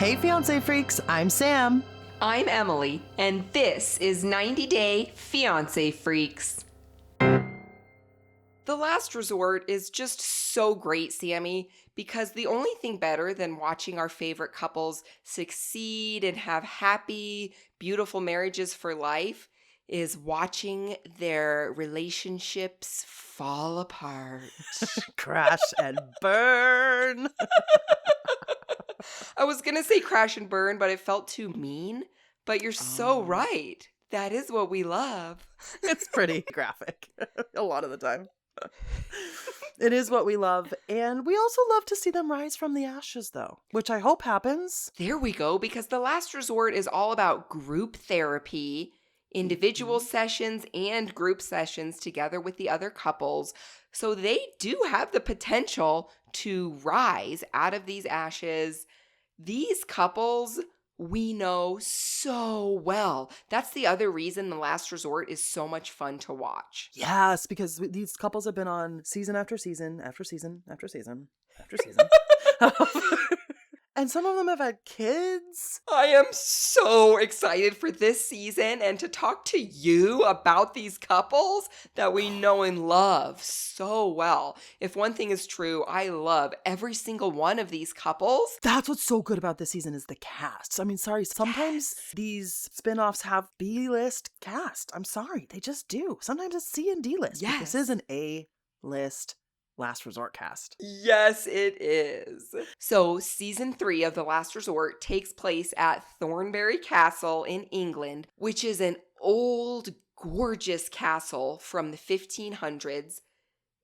Hey, Fiancé Freaks, I'm Sam. I'm Emily, and this is 90 Day Fiancé Freaks. The Last Resort is just so great, Sammy, because the only thing better than watching our favorite couples succeed and have happy, beautiful marriages for life is watching their relationships fall apart. Crash and burn. I was going to say crash and burn, but it felt too mean. But you're so right. That is what we love. It's pretty graphic a lot of the time. It is what we love. And we also love to see them rise from the ashes, though, which I hope happens. There we go, because The Last Resort is all about group therapy, individual sessions, and group sessions together with the other couples. So they do have the potential to rise out of these ashes. These couples we know so well. That's the other reason The Last Resort is so much fun to watch. Yes, because these couples have been on season after season after season after season after season. And some of them have had kids. I am so excited for this season and to talk to you about these couples that we know and love so well. If one thing is true, I love every single one of these couples. That's what's so good about this season is the cast. I mean, sorry, sometimes these spin-offs have B-list cast. I'm sorry, they just do. Sometimes it's C and D-list. But this is an A-list Last Resort cast. Yes, it is. So, season 3 of The Last Resort takes place at Thornbury Castle in England, which is an old, gorgeous castle from the 1500s.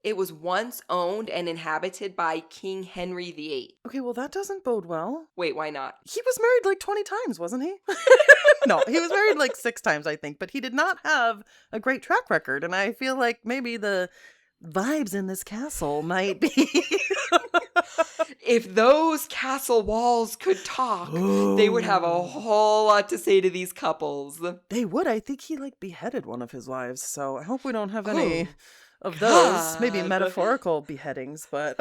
It was once owned and inhabited by King Henry VIII. Okay, well, that doesn't bode well. Wait, why not? He was married like 20 times, wasn't he? No, he was married like 6 times, I think, but he did not have a great track record, and I feel like maybe the vibes in this castle might be if those castle walls could talk, they would have a whole lot to say to these couples. They would. I think he like beheaded one of his wives, so I hope we don't have any of those. Maybe metaphorical beheadings, but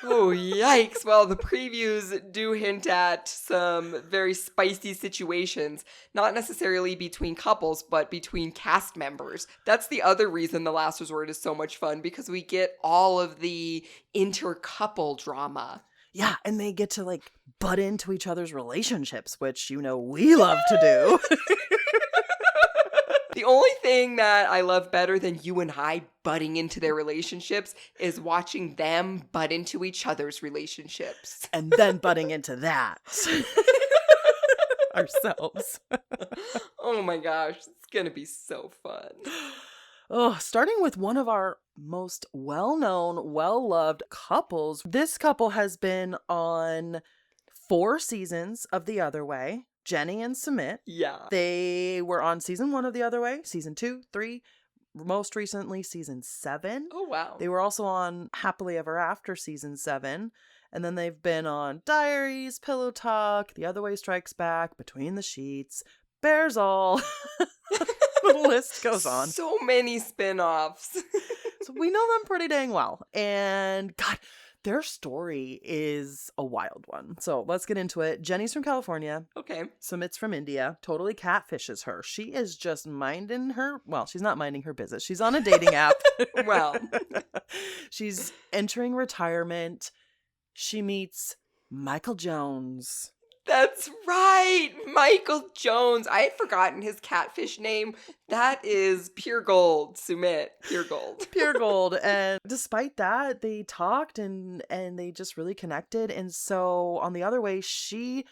oh, yikes. Well, the previews do hint at some very spicy situations, not necessarily between couples, but between cast members. That's the other reason The Last Resort is so much fun, because we get all of the inter-couple drama. Yeah, and they get to like butt into each other's relationships, which, you know, we love to do. The only thing that I love better than you and I butting into their relationships is watching them butt into each other's relationships. And then butting into that ourselves. Oh my gosh, it's going to be so fun. Oh, starting with one of our most well-known, well-loved couples. This couple has been on 4 seasons of The Other Way. Jenny and Sumit. Yeah. They were on season 1 of The Other Way, season 2, 3, most recently season 7. Oh, wow. They were also on Happily Ever After season 7. And then they've been on Diaries, Pillow Talk, The Other Way Strikes Back, Between the Sheets, Bears All. The list goes on. So many spin-offs. So we know them pretty dang well. And God, their story is a wild one. So let's get into it. Jenny's from California. Okay. Sumit's from India. Totally catfishes her. She is just minding her... Well, she's not minding her business. She's on a dating app. Well. She's entering retirement. She meets Michael Jones. That's right. Michael Jones. I had forgotten his catfish name. That is pure gold, Sumit. Pure gold. Pure gold. And despite that, they talked and they just really connected. And so on The Other Way, she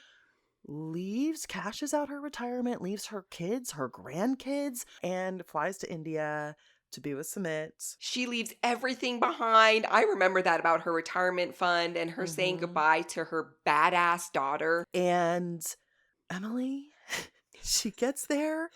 leaves, cashes out her retirement, leaves her kids, her grandkids, and flies to India to be with Sumit. She leaves everything behind. I remember that about her retirement fund and her saying goodbye to her badass daughter. And Emily, she gets there.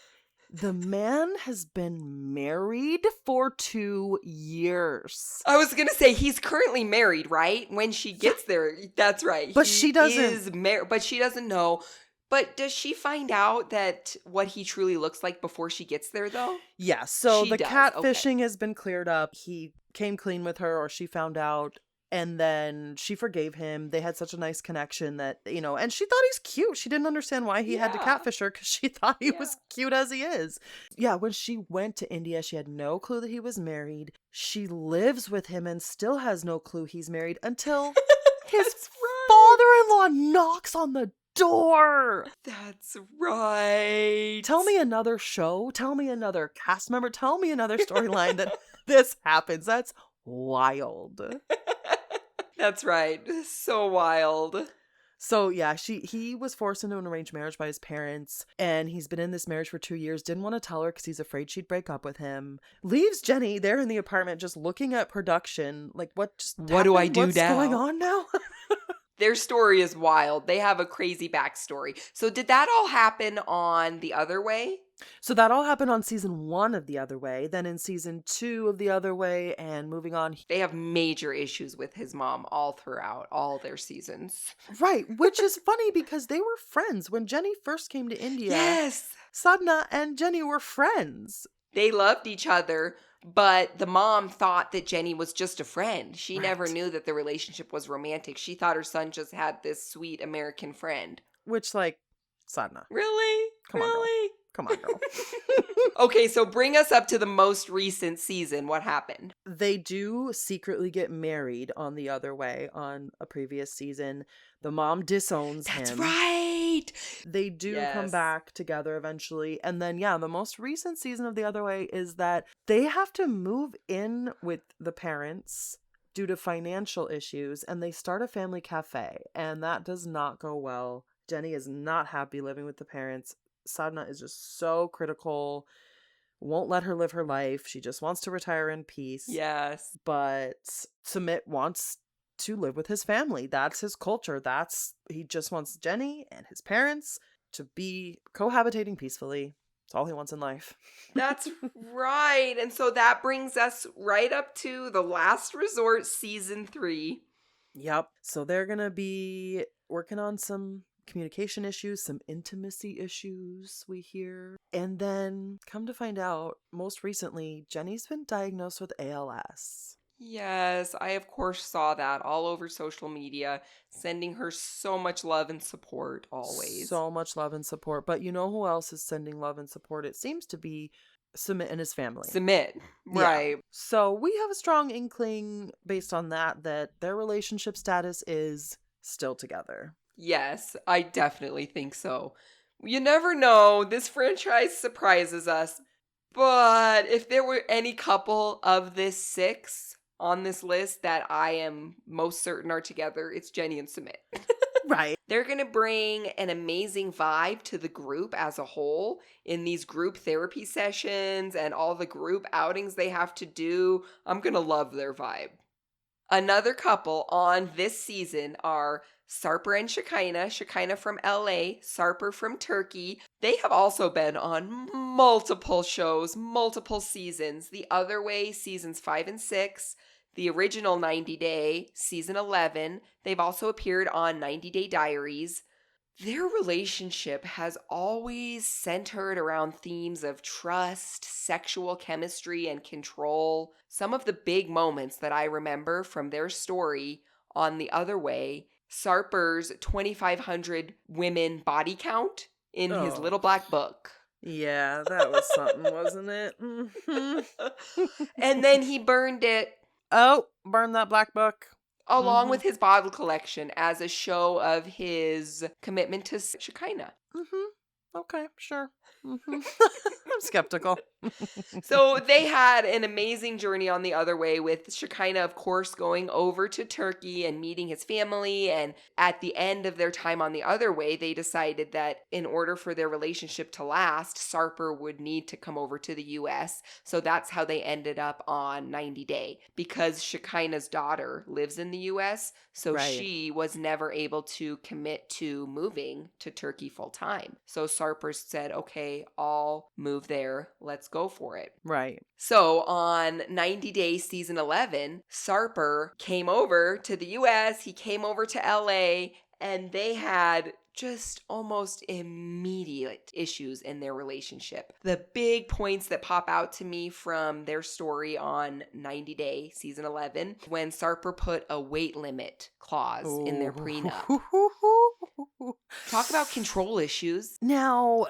The man has been married for 2 years. I was going to say he's currently married, right? When she gets there, that's right. But she doesn't. But she doesn't know. But does she find out that what he truly looks like before she gets there, though? Yeah, so She the does, catfishing has been cleared up. He came clean with her, or she found out And then she forgave him. They had such a nice connection that, and she thought he's cute. She didn't understand why he had to Yeah. catfish her because she thought he Yeah. was cute as he is. Yeah, when she went to India, she had no clue that he was married. She lives with him and still has no clue he's married until his That's right. father-in-law knocks on the door. That's right. Tell me another show. Tell me another cast member. Tell me another storyline that this happens. That's wild. That's right. So wild. So yeah, he was forced into an arranged marriage by his parents, and he's been in this marriage for 2 years. Didn't want to tell her because he's afraid she'd break up with him. Leaves Jenny there in the apartment just looking at production. Like, what do I happened? do What's now? going on now? Their story is wild. They have a crazy backstory. So did that all happen on The Other Way? So that all happened on season 1 of The Other Way. Then in season 2 of The Other Way, and moving on. They have major issues with his mom all throughout all their seasons. Right, which is funny because they were friends. When Jenny first came to India, Yes. Sadhna and Jenny were friends. They loved each other, but the mom thought that Jenny was just a friend. She never Right. knew that the relationship was romantic. She thought her son just had this sweet American friend. Which, like, Sadhna, Really? Come on, girl. Really? come on, girl. Okay, so bring us up to the most recent season. What happened? They do secretly get married on The Other Way on a previous season. The mom disowns That's him. right. They do come Yes. back together eventually. And then, yeah, the most recent season of The Other Way is that they have to move in with the parents due to financial issues, and they start a family cafe, and that does not go well. Jenny is not happy living with the parents. Sadhna is just so critical, won't let her live her life. She just wants to retire in peace. Yes. But Sumit wants to live with his family. That's his culture. He just wants Jenny and his parents to be cohabitating peacefully. That's all he wants in life. That's right. And so that brings us right up to The Last Resort season 3. Yep. So they're going to be working on some communication issues, some intimacy issues, we hear. And then come to find out, most recently, Jenny's been diagnosed with ALS. Yes, I of course saw that all over social media, sending her so much love and support always. So much love and support. But you know who else is sending love and support? It seems to be Sumit and his family. Submit. Yeah. Right. So we have a strong inkling based on that their relationship status is still together. Yes, I definitely think so. You never know. This franchise surprises us. But if there were any couple of this 6 on this list that I am most certain are together, it's Jenny and Sumit. Right. They're going to bring an amazing vibe to the group as a whole in these group therapy sessions and all the group outings they have to do. I'm going to love their vibe. Another couple on this season are Sarper and Shekinah. Shekinah from LA, Sarper from Turkey. They have also been on multiple shows, multiple seasons. The Other Way, seasons 5 and 6. The original 90 Day, season 11. They've also appeared on 90 Day Diaries. Their relationship has always centered around themes of trust, sexual chemistry, and control. Some of the big moments that I remember from their story on The Other Way, Sarper's 2,500 women body count in his Oh. little black book. Yeah, that was something, wasn't it? Mhm. And then he burned it Oh, burn that black book. along Mhm. with his bottle collection as a show of his commitment to Shekinah. Okay, sure. I'm skeptical. So they had an amazing journey on The Other Way, with Shekinah, of course, going over to Turkey and meeting his family. And at the end of their time on The Other Way, they decided that in order for their relationship to last, Sarper would need to come over to the US. So that's how they ended up on 90 Day, because Shekinah's daughter lives in the US. So Right. she was never able to commit to moving to Turkey full time. So Sarper said, okay, I'll move there. Let's go for it. Right. So on 90 Day season 11, Sarper came over to the US, he came over to LA, and they had just almost immediate issues in their relationship. The big points that pop out to me from their story on 90 Day, season 11, when Sarper put a weight limit clause in their prenup. Talk about control issues. Now,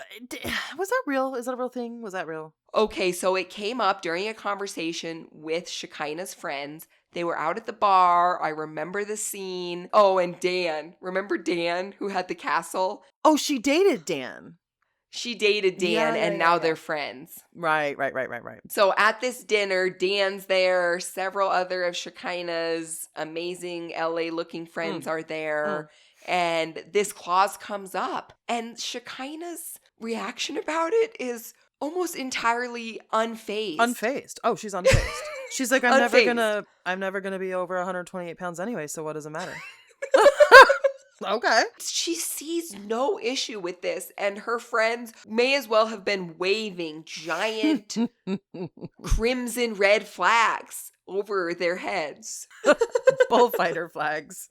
was that real? Is that a real thing? Was that real? Okay, so it came up during a conversation with Shekinah's friends. They were out at the bar. I remember the scene. Oh, and Dan. Remember Dan, who had the castle? Oh, she dated Dan. She dated Dan, and now they're friends. Right. So at this dinner, Dan's there. Several other of Shekinah's amazing LA-looking friends are there. And this clause comes up. And Shekinah's reaction about it is almost entirely unfazed. Unfazed. Oh, she's unfazed. She's like, I'm never gonna be over 128 pounds anyway, so what does it matter? Okay. She sees no issue with this, and her friends may as well have been waving giant crimson red flags over their heads. Bullfighter flags.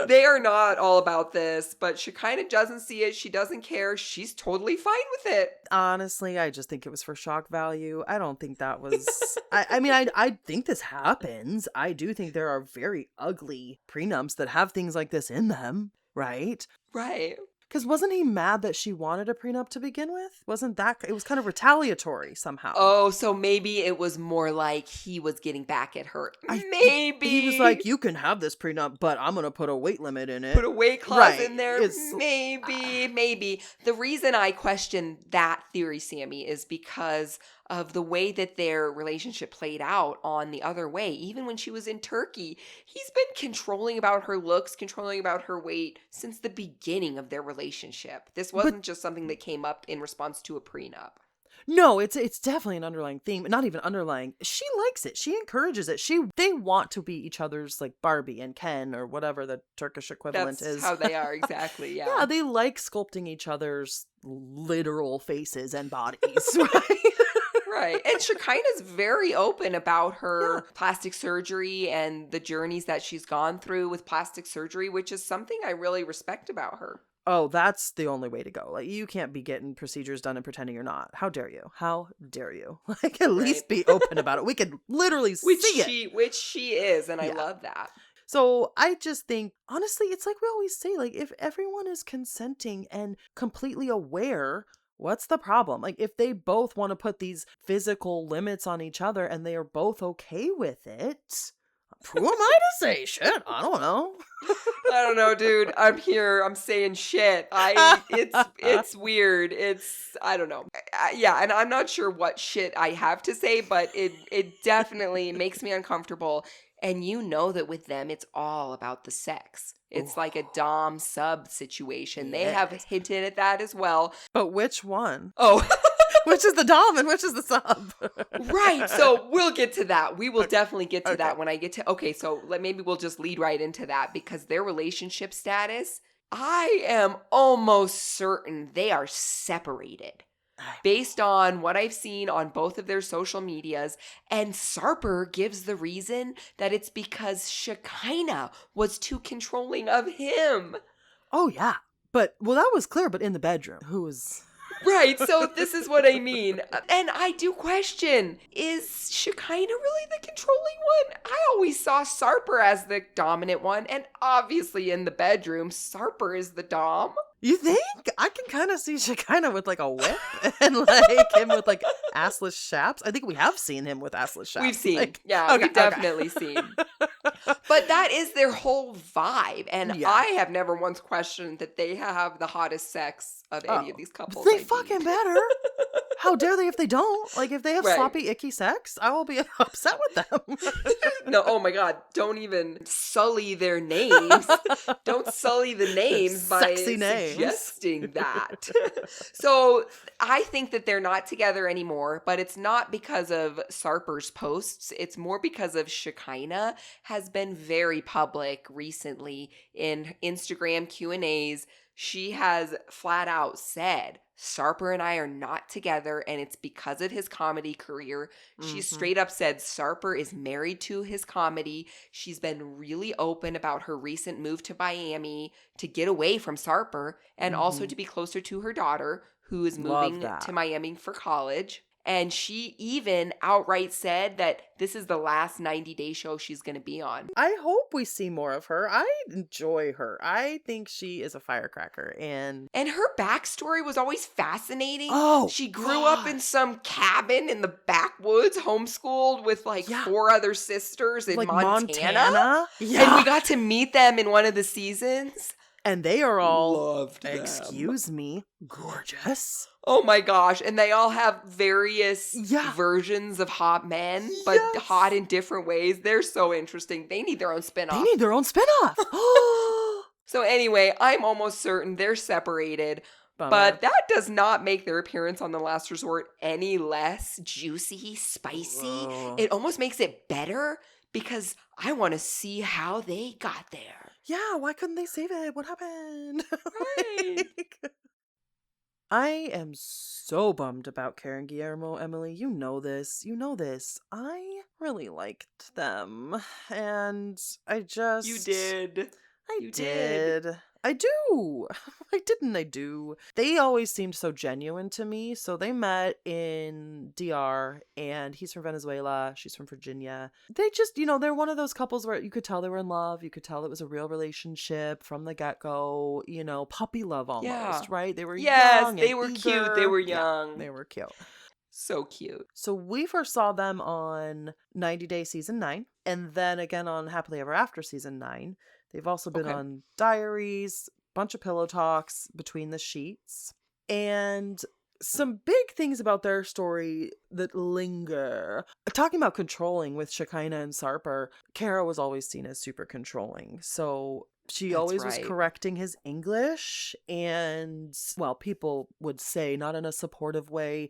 They are not all about this, but Shekinah doesn't see it. She doesn't care. She's totally fine with it. Honestly, I just think it was for shock value. I don't think that was... I mean, I think this happens. I do think there are very ugly prenups that have things like this in them, right? Right. Because wasn't he mad that she wanted a prenup to begin with? Wasn't that... It was kind of retaliatory somehow. Oh, so maybe it was more like he was getting back at her. Maybe. He was like, you can have this prenup, but I'm going to put a weight limit in it. Put a weight clause in there. Maybe. The reason I question that theory, Sammy, is because of the way that their relationship played out on The Other Way. Even when she was in Turkey, he's been controlling about her looks, controlling about her weight since the beginning of their relationship. This wasn't just something that came up in response to a prenup. No, it's definitely an underlying theme. Not even underlying. She likes it. She encourages it. They want to be each other's, like, Barbie and Ken or whatever the Turkish equivalent is. That's how they are, exactly, yeah. Yeah, they like sculpting each other's literal faces and bodies, right? Right. And Shekinah's very open about her plastic surgery and the journeys that she's gone through with plastic surgery, which is something I really respect about her. Oh, that's the only way to go. Like, you can't be getting procedures done and pretending you're not. How dare you? How dare you? Like, at least be open about it. We could literally see it. Which she is, and I love that. So I just think, honestly, it's like we always say, like, if everyone is consenting and completely aware, what's the problem? Like, if they both want to put these physical limits on each other and they are both okay with it, who am I to say shit? I don't know. I don't know, dude. I'm here. I'm saying shit. It's weird. I don't know. Yeah, and I'm not sure what shit I have to say, but it definitely makes me uncomfortable. And you know that with them, it's all about the sex. It's like a dom sub situation. They have hinted at that as well. But which one? Oh. Which is the dom and which is the sub? Right. So we'll get to that. We will definitely get to that when I get to... Okay, so maybe we'll just lead right into that because their relationship status, I am almost certain they are separated. Based on what I've seen on both of their social medias. And Sarper gives the reason that it's because Shekinah was too controlling of him. Oh, yeah. But, well, that was clear, but in the bedroom. Who was... Right, so this is what I mean. And I do question, is Shekinah really the controlling one? I always saw Sarper as the dominant one, and obviously in the bedroom, Sarper is the dom. You think? I can kind of see Shekinah with like a whip and like him with like assless chaps. I think we have seen him with assless chaps. We've seen. Like, We've definitely seen. But that is their whole vibe. And I have never once questioned that they have the hottest sex of any of these couples. They fucking better. How dare they if they don't? Like, if they have sloppy, icky sex, I will be upset with them. No, oh my God. Don't even sully their names. Don't sully the names by suggesting that. So I think that they're not together anymore, but it's not because of Sarper's posts. It's more because of Shekinah has been very public recently in Instagram Q&As. She has flat out said Sarper and I are not together, and it's because of his comedy career. She Mm-hmm. straight up said Sarper is married to his comedy. She's been really open about her recent move to Miami to get away from Sarper and also Mm-hmm. to be closer to her daughter, who is Love moving to that. Miami for college. And she even outright said that this is the last 90-day show she's going to be on. I hope we see more of her. I enjoy her. I think she is a firecracker. And her backstory was always fascinating. oh, She grew up in some cabin in the backwoods, homeschooled with like Yeah. 4 other sisters in like Montana. Yeah. And we got to meet them in one of the seasons. And they are all, Loved them. excuse me, gorgeous. Oh my gosh. And they all have various Yeah. versions of hot men, but Yes. hot in different ways. They're so interesting. They need their own spinoff. They need their own spinoff. So anyway, I'm almost certain they're separated. Bummer. But that does not make their appearance on The Last Resort any less juicy, spicy. Ugh. It almost makes it better because I want to see how they got there. Yeah, why couldn't they save it? What happened? Right. I am so bummed about Karen Guillermo, Emily. You know this. You know this. I really liked them. And I just. You did. I You did. did. I do. I do. They always seemed so genuine to me. So they met in DR, and he's from Venezuela. She's from Virginia. They just, they're one of those couples where you could tell they were in love. You could tell it was a real relationship from the get-go, puppy love almost, Yeah. right? They were Yes, young they and were eager. cute. They were Yeah, young. they were cute. So cute. So we first saw them on 90 Day Season 9, and then again on Happily Ever After Season 9. They've also been Okay. on Diaries, bunch of pillow talks, Between the Sheets, and some big things about their story that linger. Talking about controlling with Shekinah and Sarper, Kara was always seen as super controlling. So she That's always was right. correcting his English, and, well, people would say not in a supportive way,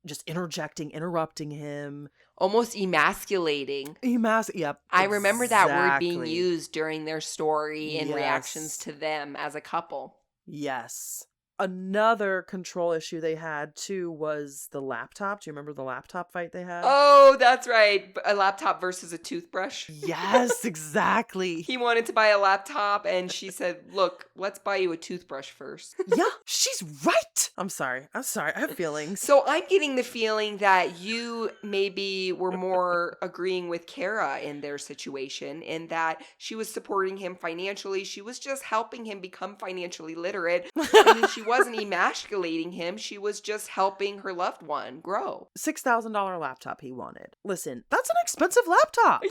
just interrupting him. Almost emasculating. Yep. I remember that word being exactly. used during their story in reactions Yes. to them as a couple. Yes. Another control issue they had too was the laptop. Do you remember the laptop fight they had? Oh, that's right. A laptop versus a toothbrush. Yes, exactly. He wanted to buy a laptop and she said, look, let's buy you a toothbrush first. Yeah, she's right. I'm sorry. I have feelings. So I'm getting the feeling that you maybe were more agreeing with Kara in their situation, in that she was supporting him financially. She was just helping him become financially literate. And then she wasn't emasculating him. She was just helping her loved one grow. $6,000 laptop he wanted. Listen, that's an expensive laptop. Yeah.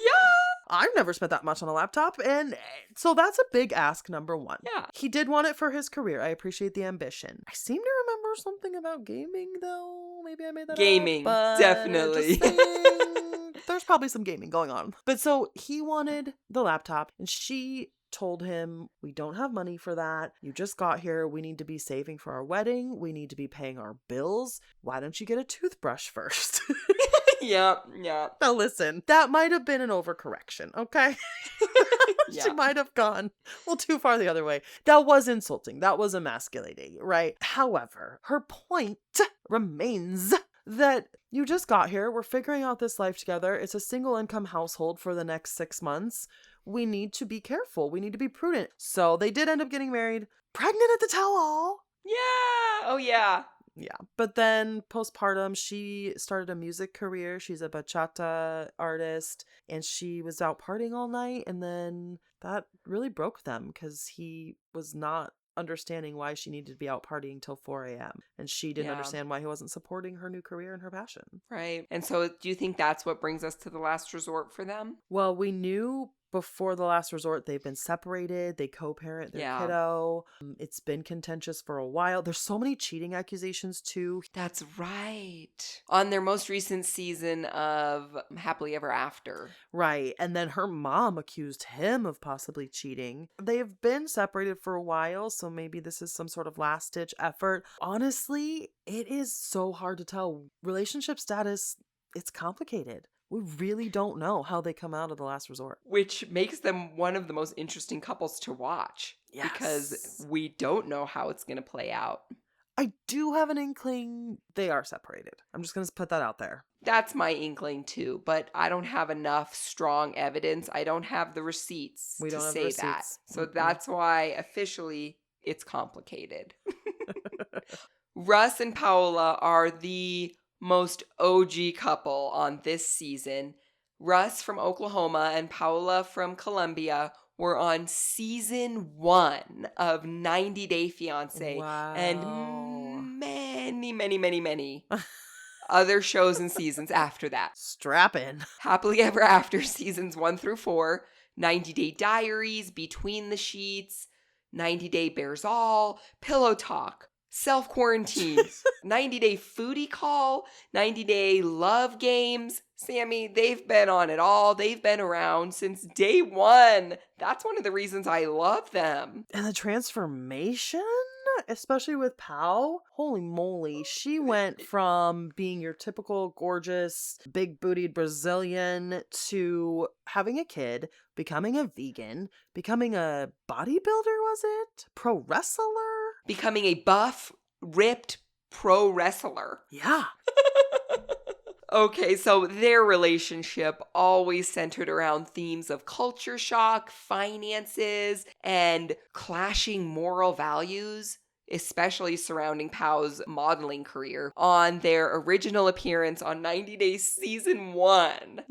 I've never spent that much on a laptop, and so that's a big ask, number one. Yeah. He did want it for his career. I appreciate the ambition. I seem to remember something about gaming, though. Maybe I made that Gaming, up. But definitely. just saying, there's probably some gaming going on. But so he wanted the laptop, and she told him, we don't have money for that. You just got here. We need to be saving for our wedding. We need to be paying our bills. Why don't you get a toothbrush first? Yeah. Now listen, that might have been an overcorrection, okay? She Yeah. might have gone too far the other way. That was insulting. That was emasculating, right? However, her point remains that you just got here. We're figuring out this life together. It's a single income household for the next 6 months. We need to be careful. We need to be prudent. So they did end up getting married, pregnant at the tell-all. Yeah. Oh, yeah. Yeah. But then postpartum, she started a music career. She's a bachata artist, and she was out partying all night. And then that really broke them because he was not understanding why she needed to be out partying till 4 a.m. And she didn't Yeah. understand why he wasn't supporting her new career and her passion. Right. And so do you think that's what brings us to the last resort for them? Well, we knew before the last resort they've been separated. They co-parent their Yeah. kiddo. It's been contentious for a while. There's so many cheating accusations too. That's right. On their most recent season of Happily Ever After. Right. And then her mom accused him of possibly cheating. They've been separated for a while, so maybe this is some sort of last ditch effort. Honestly, it is so hard to tell. Relationship status, it's complicated. We really don't know how they come out of the last resort. Which makes them one of the most interesting couples to watch. Yes. Because we don't know how it's going to play out. I do have an inkling they are separated. I'm just going to put that out there. That's my inkling too, but I don't have enough strong evidence. I don't have the receipts We to don't have the say that. receipts. So Mm-mm. that's why officially it's complicated. Russ and Paola are the most OG couple on this season. Russ from Oklahoma and Paola from Colombia were on season 1 of 90 Day Fiancé Wow. and many other shows and seasons after that. Strap in. Happily Ever After seasons 1 through 4, 90 Day Diaries, Between the Sheets, 90 Day Bears All, Pillow Talk, Self Quarantine, 90 Day Foodie Call, 90 Day Love Games. Sammy, they've been on it all. They've been around since day 1. That's one of the reasons I love them. And the transformation, especially with Pau, holy moly, she went from being your typical gorgeous, big bootied Brazilian to having a kid, becoming a vegan, becoming a bodybuilder, was it? Pro wrestler? Becoming a buff, ripped pro wrestler. Yeah. Okay, so their relationship always centered around themes of culture shock, finances, and clashing moral values, especially surrounding Pau's modeling career. On their original appearance on 90 Days Season 1,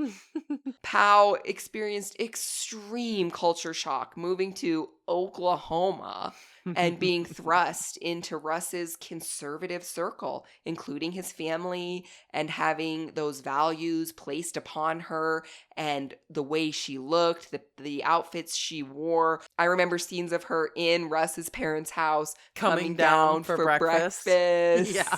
Pau experienced extreme culture shock moving to Oklahoma and being thrust into Russ's conservative circle, including his family, and having those values placed upon her and the way she looked, the outfits she wore. I remember scenes of her in Russ's parents' house coming down for breakfast. Yeah.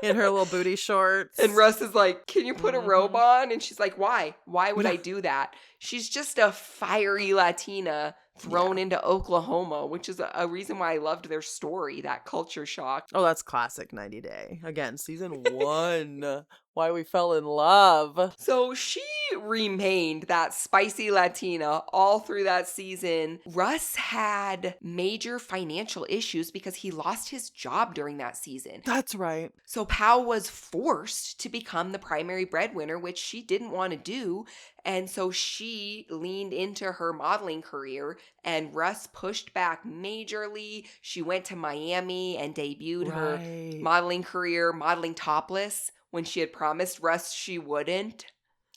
In her little booty shorts. And Russ is like, can you put a robe on? And she's like, why? Why would I do that? She's just a fiery Latina thrown into Oklahoma, which is a reason why I loved their story, that culture shock. Oh, that's classic 90 Day. Again, season 1. Why we fell in love. So she remained that spicy Latina all through that season. Russ had major financial issues because he lost his job during that season. That's right. So Pau was forced to become the primary breadwinner, which she didn't want to do. And so she leaned into her modeling career, and Russ pushed back majorly. She went to Miami and debuted her modeling career, modeling topless, when she had promised Russ she wouldn't.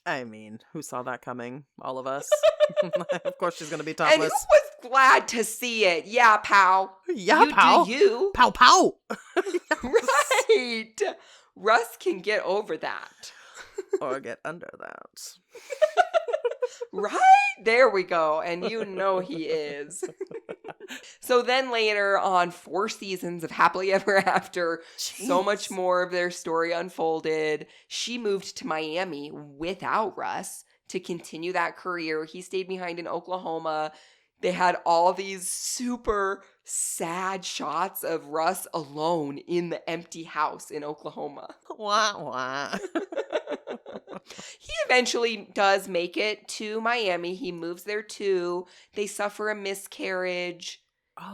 I mean, who saw that coming? All of us. Of course she's going to be And topless. who was glad to see it? Yeah, Pau. Yeah, you Pau. do you. Pow, pow. Right. Russ can get over that. Or get under that. Right? There we go. And you know he is. So then later on 4 seasons of Happily Ever After, so much more of their story unfolded. She moved to Miami without Russ to continue that career. He stayed behind in Oklahoma. They had all these super sad shots of Russ alone in the empty house in Oklahoma. Wah, wah. He eventually does make it to Miami. He moves there too. They suffer a miscarriage,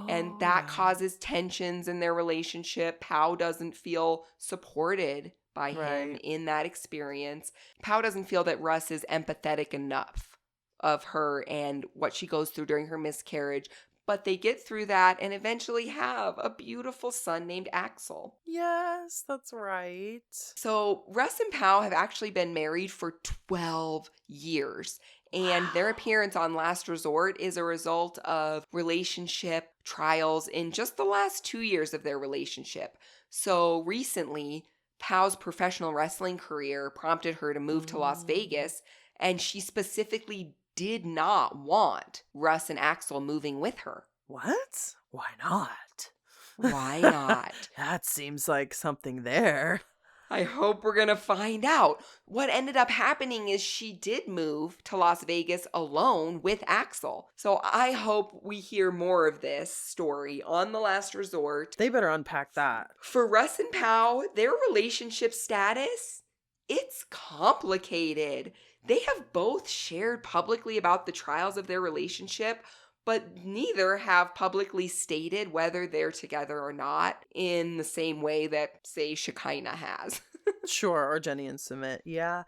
and that causes tensions in their relationship. Pau doesn't feel supported by him in that experience. Pau doesn't feel that Russ is empathetic enough of her and what she goes through during her miscarriage. But they get through that and eventually have a beautiful son named Axel. Yes, that's right. So Russ and Pau have actually been married for 12 years. And their appearance on Last Resort is a result of relationship trials in just the last 2 years of their relationship. So recently, Pau's professional wrestling career prompted her to move to Las Vegas, and she specifically did not want Russ and Axel moving with her. What? Why not? Why not? That seems like something there. I hope we're going to find out. What ended up happening is she did move to Las Vegas alone with Axel. So I hope we hear more of this story on The Last Resort. They better unpack that. For Russ and Pau, their relationship status, it's complicated. They have both shared publicly about the trials of their relationship, but neither have publicly stated whether they're together or not in the same way that, say, Shekinah has. Sure, or Jenny and Sumit. Yeah.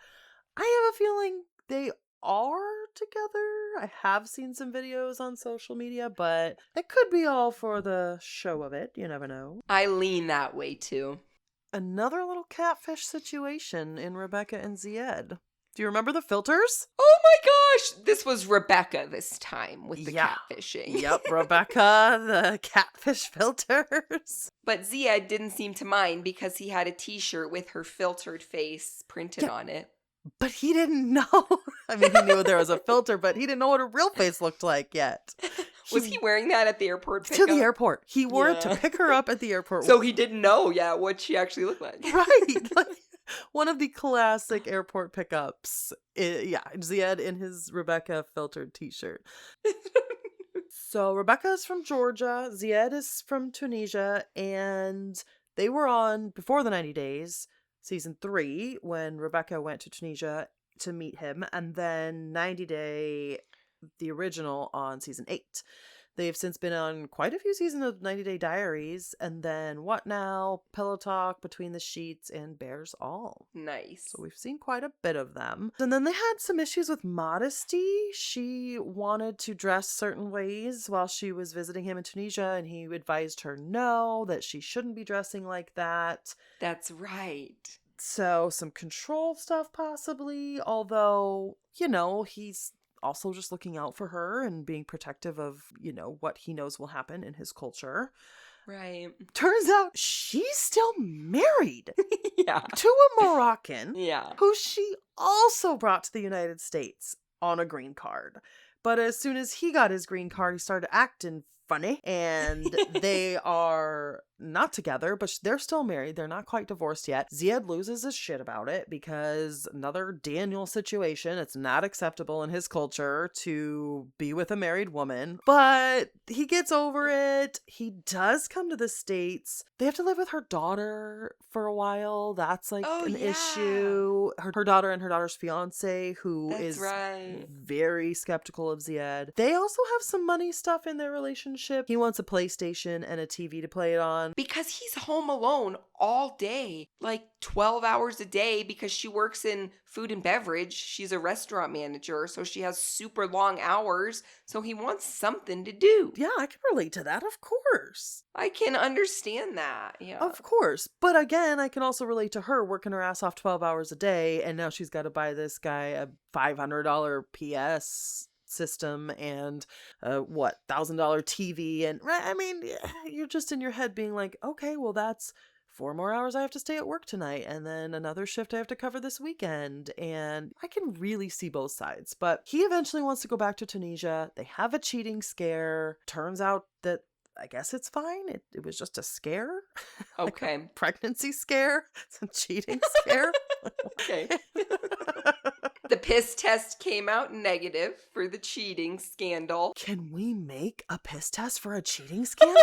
I have a feeling they are together. I have seen some videos on social media, but it could be all for the show of it. You never know. I lean that way too. Another little catfish situation in Rebecca and Zied. Do you remember the filters? Oh my gosh! This was Rebecca this time with the Yeah. catfishing. Yep, Rebecca, the catfish filters. But Zied didn't seem to mind because he had a t-shirt with her filtered face printed on it. But he didn't know. I mean, he knew there was a filter, but he didn't know what her real face looked like yet. Was he wearing that at the airport To pickup? the airport. He wore it to Yeah. pick her up at the airport. So he didn't know, what she actually looked like. Right. Like one of the classic airport pickups. Zied in his Rebecca filtered t-shirt. So Rebecca is from Georgia. Zied is from Tunisia. And they were on, before the 90 Days, season 3, when Rebecca went to Tunisia to meet him. And then 90 Day, the original, on season 8. They've since been on quite a few seasons of 90 Day Diaries, and then What Now, Pillow Talk, Between the Sheets, and Bears All. Nice. So we've seen quite a bit of them. And then they had some issues with modesty. She wanted to dress certain ways while she was visiting him in Tunisia, and he advised her no, that she shouldn't be dressing like that. That's right. So some control stuff possibly, although, he's also just looking out for her and being protective of, what he knows will happen in his culture. Right. Turns out she's still married Yeah. to a Moroccan Yeah. who she also brought to the United States on a green card. But as soon as he got his green card, he started acting funny, and they are not together, but they're still married. They're not quite divorced yet. Zied loses his shit about it because another Daniel situation. It's not acceptable in his culture to be with a married woman, but he gets over it. He does come to the States. They have to live with her daughter for a while. That's like an issue. Her daughter and her daughter's fiance, who is right. very skeptical of Zied. They also have some money stuff in their relationship. He wants a PlayStation and a TV to play it on. Because he's home alone all day, like 12 hours a day, because she works in food and beverage. She's a restaurant manager, so she has super long hours. So he wants something to do. Yeah, I can relate to that, of course. I can understand that. Yeah. Of course. But again, I can also relate to her working her ass off 12 hours a day, and now she's got to buy this guy a $500 PS system and $1,000 TV, and I mean, you're just in your head being like, okay, well, that's 4 more hours I have to stay at work tonight, and then another shift I have to cover this weekend. And I can really see both sides. But he eventually wants to go back to Tunisia. They have a cheating scare. Turns out that I guess it's fine. It was just a scare. Okay. Like a pregnancy scare. It's a cheating scare. Okay. The piss test came out negative for the cheating scandal. Can we make a piss test for a cheating scandal?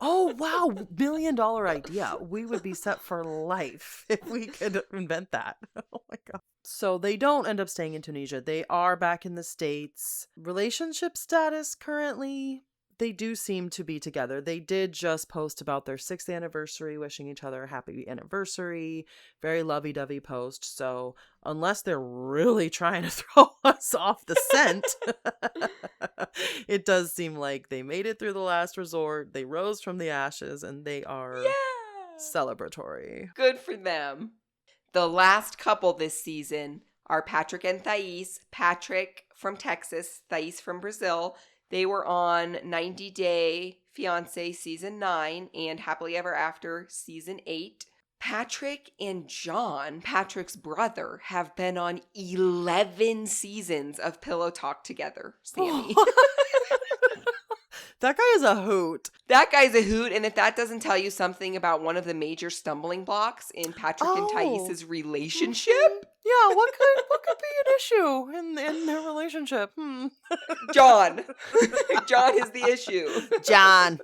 Oh, wow. $1 million idea. We would be set for life if we could invent that. Oh my God. So they don't end up staying in Tunisia. They are back in the States. Relationship status currently, they do seem to be together. They did just post about their 6th anniversary, wishing each other a happy anniversary. Very lovey-dovey post. So unless they're really trying to throw us off the scent, it does seem like they made it through the last resort. They rose from the ashes, and they are celebratory. Good for them. The last couple this season are Patrick and Thais. Patrick from Texas, Thais from Brazil. They were on 90 Day Fiancé season 9 and Happily Ever After season 8. Patrick and John, Patrick's brother, have been on 11 seasons of Pillow Talk together, Sammy. That guy is a hoot. That guy's a hoot, and if that doesn't tell you something about one of the major stumbling blocks in Patrick and Thais' relationship. Yeah, what could be an issue in their relationship? John. John is the issue. John.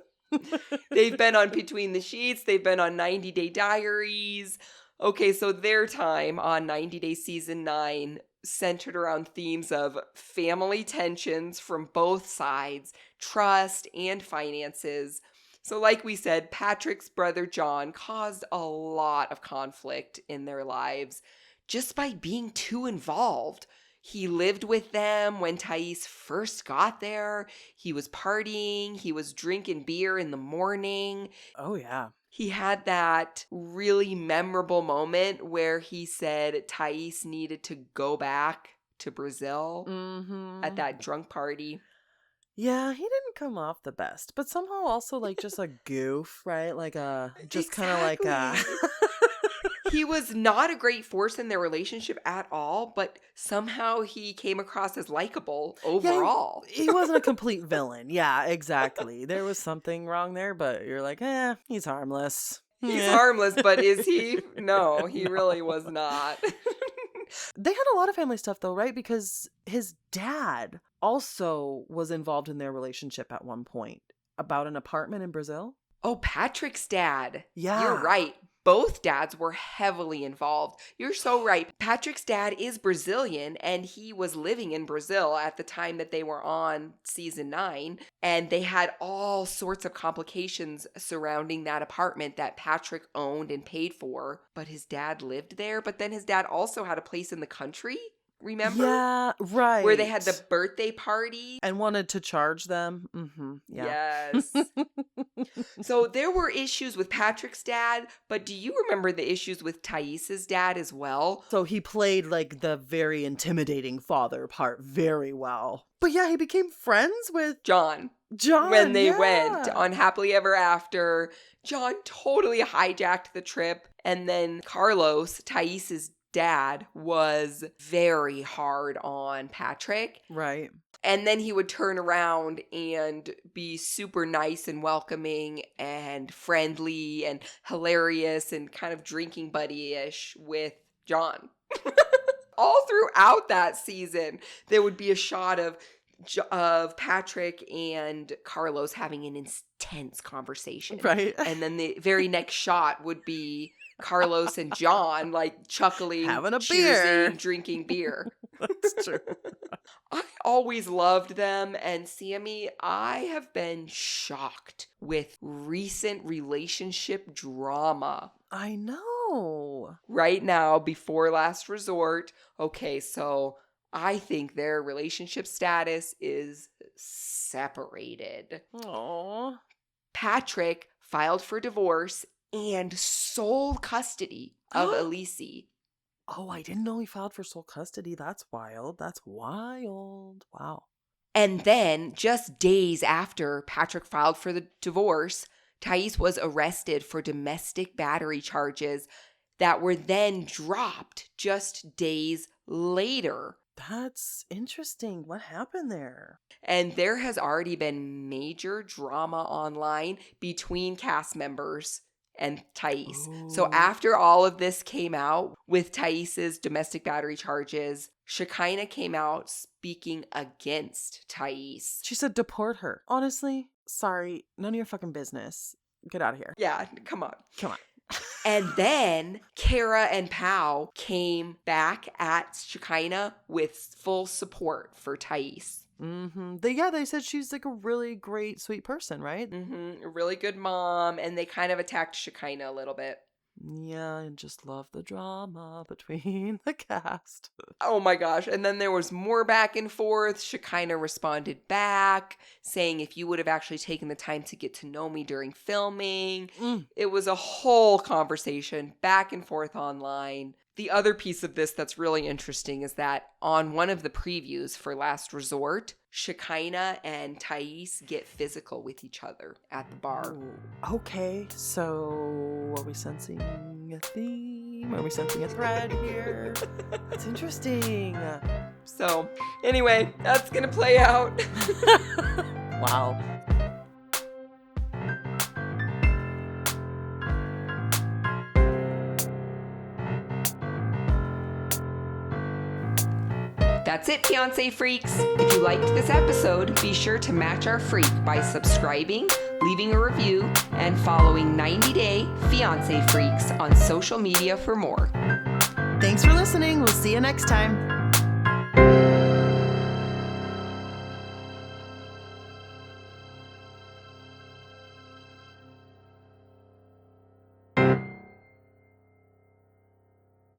They've been on Between the Sheets. They've been on 90 Day Diaries. Okay, so their time on 90 Day Season 9 centered around themes of family tensions from both sides, trust, and finances. So like we said, Patrick's brother John caused a lot of conflict in their lives just by being too involved. He lived with them when Thais first got there. He was partying. He was drinking beer in the morning. Oh, yeah. He had that really memorable moment where he said Thais needed to go back to Brazil at that drunk party. Yeah, he didn't come off the best, but somehow also like just a goof, right? Like just kind of like He was not a great force in their relationship at all, but somehow he came across as likable overall. Yeah, he wasn't a complete villain. Yeah, exactly. There was something wrong there, but you're like, he's harmless. He's harmless, but is he? No, he really was not. They had a lot of family stuff though, right? Because his dad also was involved in their relationship at one point about an apartment in Brazil. Oh, Patrick's dad. Yeah. You're right. Both dads were heavily involved. You're so right. Patrick's dad is Brazilian, and he was living in Brazil at the time that they were on season 9. And they had all sorts of complications surrounding that apartment that Patrick owned and paid for. But his dad lived there. But then his dad also had a place in the country. Remember? Yeah, right. Where they had the birthday party. And wanted to charge them. Mm-hmm. Yeah. Yes. So there were issues with Patrick's dad, but do you remember the issues with Thais's dad as well? So he played like the very intimidating father part very well. But yeah, he became friends with John. When they went on Happily Ever After. John totally hijacked the trip. And then Carlos, Thais's dad, was very hard on Patrick. Right. And then he would turn around and be super nice and welcoming and friendly and hilarious and kind of drinking buddy-ish with John. All throughout that season, there would be a shot of Patrick and Carlos having an intense conversation. Right. And then the very next shot would be Carlos and John like chuckling, having a cheersing, beer, drinking beer. That's true. I always loved them, and Sammy, I have been shocked with recent relationship drama. I know. Right now, before Last Resort, okay, so I think their relationship status is separated. Aww. Patrick filed for divorce and sole custody of Elise. Oh, I didn't know he filed for sole custody. That's wild. That's wild. Wow. And then, just days after Patrick filed for the divorce, Thais was arrested for domestic battery charges that were then dropped just days later. That's interesting. What happened there? And there has already been major drama online between cast members and Thais. Ooh. So after all of this came out with Thais's domestic battery charges, Shekinah came out speaking against Thais. She said deport her. Honestly, sorry, none of your fucking business. Get out of here. Yeah, come on. Come on. And then Kara and Pau came back at Shekinah with full support for Thais. Mm-hmm. They said she's like a really great, sweet person, right? Mm-hmm. A really good mom, and they kind of attacked Shekinah a little bit. Yeah, I just love the drama between the cast. Oh my gosh. And then there was more back and forth. Shekinah responded back, saying if you would have actually taken the time to get to know me during filming. It was a whole conversation back and forth online. The other piece of this that's really interesting is that on one of the previews for Last Resort, Shekinah and Thais get physical with each other at the bar. Ooh. Okay, so are we sensing a theme? Are we sensing a thread here? That's interesting. So, anyway, that's gonna play out. Wow. That's it, Fiancé Freaks. If you liked this episode, be sure to match our freak by subscribing, leaving a review, and following 90 Day Fiancé Freaks on social media for more. Thanks for listening. We'll see you next time. Bye.